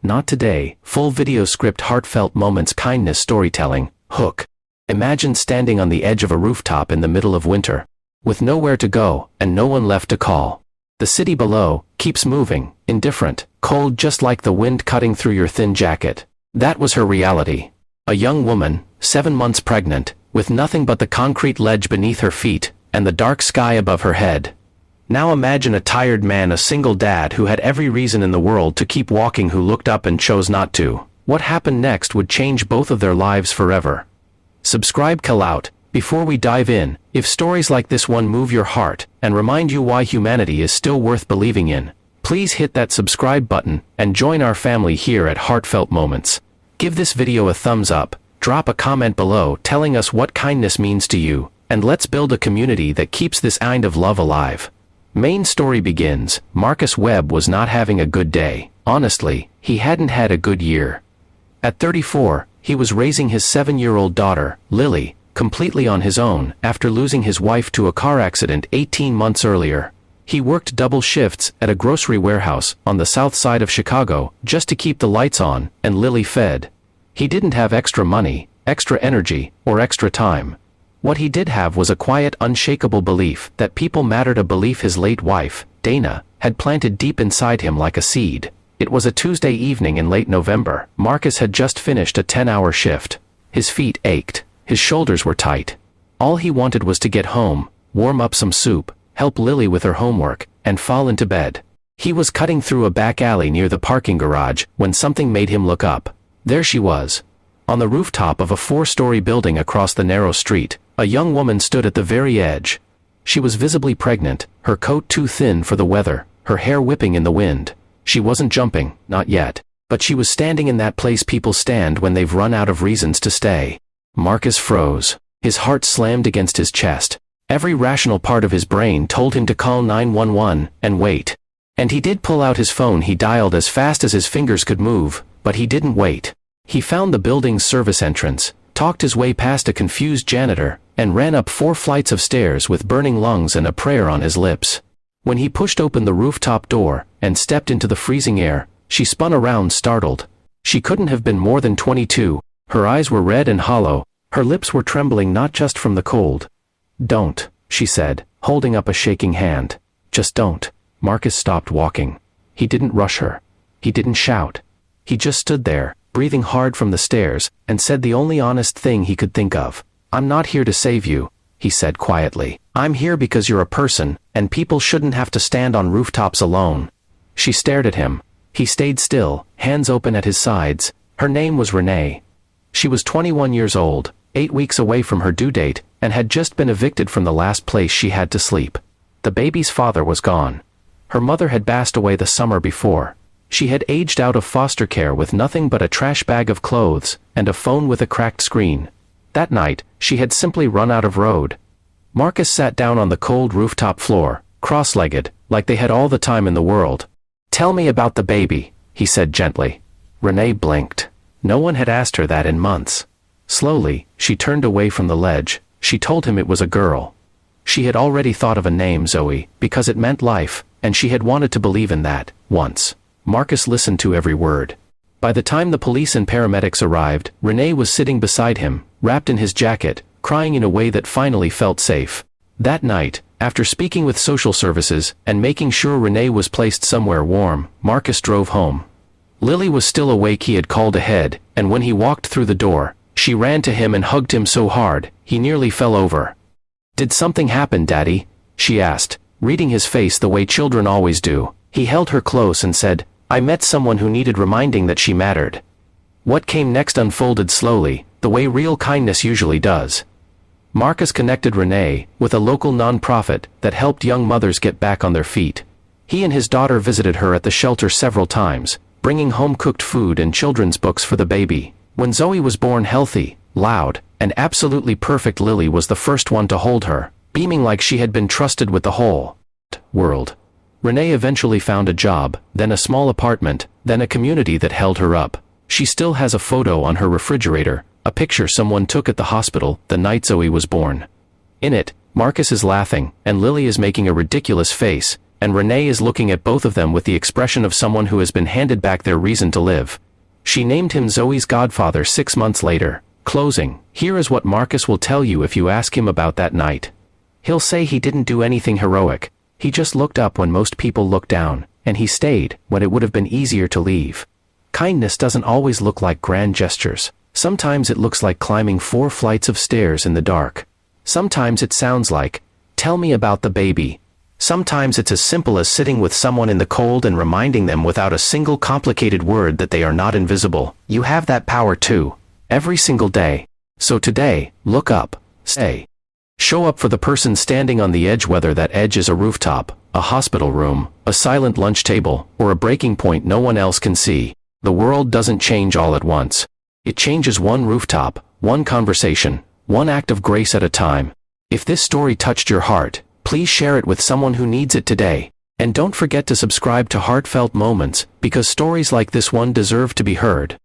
Not today. Full video script Heartfelt Moments kindness storytelling, hook. Imagine standing on the edge of a rooftop in the middle of winter, with nowhere to go and no one left to call. The city below keeps moving, indifferent, cold, just like the wind cutting through your thin jacket. That was her reality. A young woman, 7 months pregnant, with nothing but the concrete ledge beneath her feet and the dark sky above her head. Now imagine a tired man, a single dad who had every reason in the world to keep walking, who looked up and chose not to. What happened next would change both of their lives forever. Subscribe out. Before we dive in, if stories like this one move your heart and remind you why humanity is still worth believing in, please hit that subscribe button and join our family here at Heartfelt Moments. Give this video a thumbs up, drop a comment below telling us what kindness means to you, and let's build a community that keeps this kind of love alive. Main story begins. Marcus Webb was not having a good day. Honestly, he hadn't had a good year. At 34, he was raising his 7-year-old daughter, Lily, completely on his own after losing his wife to a car accident 18 months earlier. He worked double shifts at a grocery warehouse on the south side of Chicago just to keep the lights on and Lily fed. He didn't have extra money, extra energy, or extra time. What he did have was a quiet, unshakable belief that people mattered, a belief his late wife, Dana, had planted deep inside him like a seed. It was a Tuesday evening in late November. Marcus had just finished a 10-hour shift. His feet ached. His shoulders were tight. All he wanted was to get home, warm up some soup, help Lily with her homework, and fall into bed. He was cutting through a back alley near the parking garage when something made him look up. There she was. On the rooftop of a 4-story building across the narrow street, a young woman stood at the very edge. She was visibly pregnant, her coat too thin for the weather, her hair whipping in the wind. She wasn't jumping, not yet, but she was standing in that place people stand when they've run out of reasons to stay. Marcus froze. His heart slammed against his chest. Every rational part of his brain told him to call 911 and wait. And he did pull out his phone. He dialed as fast as his fingers could move, but he didn't wait. He found the building's service entrance, talked his way past a confused janitor, and ran up 4 flights of stairs with burning lungs and a prayer on his lips. When he pushed open the rooftop door and stepped into the freezing air, she spun around, startled. She couldn't have been more than 22. Her eyes were red and hollow. Her lips were trembling, not just from the cold. "Don't," she said, holding up a shaking hand. "Just don't." Marcus stopped walking. He didn't rush her. He didn't shout. He just stood there, breathing hard from the stairs, and said the only honest thing he could think of. "I'm not here to save you," he said quietly. "I'm here because you're a person, and people shouldn't have to stand on rooftops alone." She stared at him. He stayed still, hands open at his sides. Her name was Renee. She was 21 years old, 8 weeks away from her due date, and had just been evicted from the last place she had to sleep. The baby's father was gone. Her mother had passed away the summer before. She had aged out of foster care with nothing but a trash bag of clothes and a phone with a cracked screen. That night, she had simply run out of road. Marcus sat down on the cold rooftop floor, cross-legged, like they had all the time in the world. "Tell me about the baby," he said gently. Renee blinked. No one had asked her that in months. Slowly, she turned away from the ledge. She told him it was a girl. She had already thought of a name, Zoe, because it meant life, and she had wanted to believe in that, once. Marcus listened to every word. By the time the police and paramedics arrived, Renee was sitting beside him, wrapped in his jacket, crying in a way that finally felt safe. That night, after speaking with social services and making sure Renee was placed somewhere warm, Marcus drove home. Lily was still awake. He had called ahead, and when he walked through the door, she ran to him and hugged him so hard, he nearly fell over. "Did something happen, Daddy?" she asked, reading his face the way children always do. He held her close and said, "I met someone who needed reminding that she mattered." What came next unfolded slowly, the way real kindness usually does. Marcus connected Renee with a local nonprofit that helped young mothers get back on their feet. He and his daughter visited her at the shelter several times, bringing home-cooked food and children's books for the baby. When Zoe was born healthy, loud, and absolutely perfect, Lily was the first one to hold her, beaming like she had been trusted with the whole world. Renee eventually found a job, then a small apartment, then a community that held her up. She still has a photo on her refrigerator, a picture someone took at the hospital the night Zoe was born. In it, Marcus is laughing, and Lily is making a ridiculous face, and Renee is looking at both of them with the expression of someone who has been handed back their reason to live. She named him Zoe's godfather 6 months later. Closing, here is what Marcus will tell you if you ask him about that night. He'll say he didn't do anything heroic. He just looked up when most people looked down, and he stayed when it would have been easier to leave. Kindness doesn't always look like grand gestures. Sometimes it looks like climbing 4 flights of stairs in the dark. Sometimes it sounds like, "Tell me about the baby." Sometimes it's as simple as sitting with someone in the cold and reminding them without a single complicated word that they are not invisible. You have that power too. Every single day. So today, look up, say. Show up for the person standing on the edge, whether that edge is a rooftop, a hospital room, a silent lunch table, or a breaking point no one else can see. The world doesn't change all at once. It changes one rooftop, one conversation, one act of grace at a time. If this story touched your heart, please share it with someone who needs it today. And don't forget to subscribe to Heartfelt Moments, because stories like this one deserve to be heard.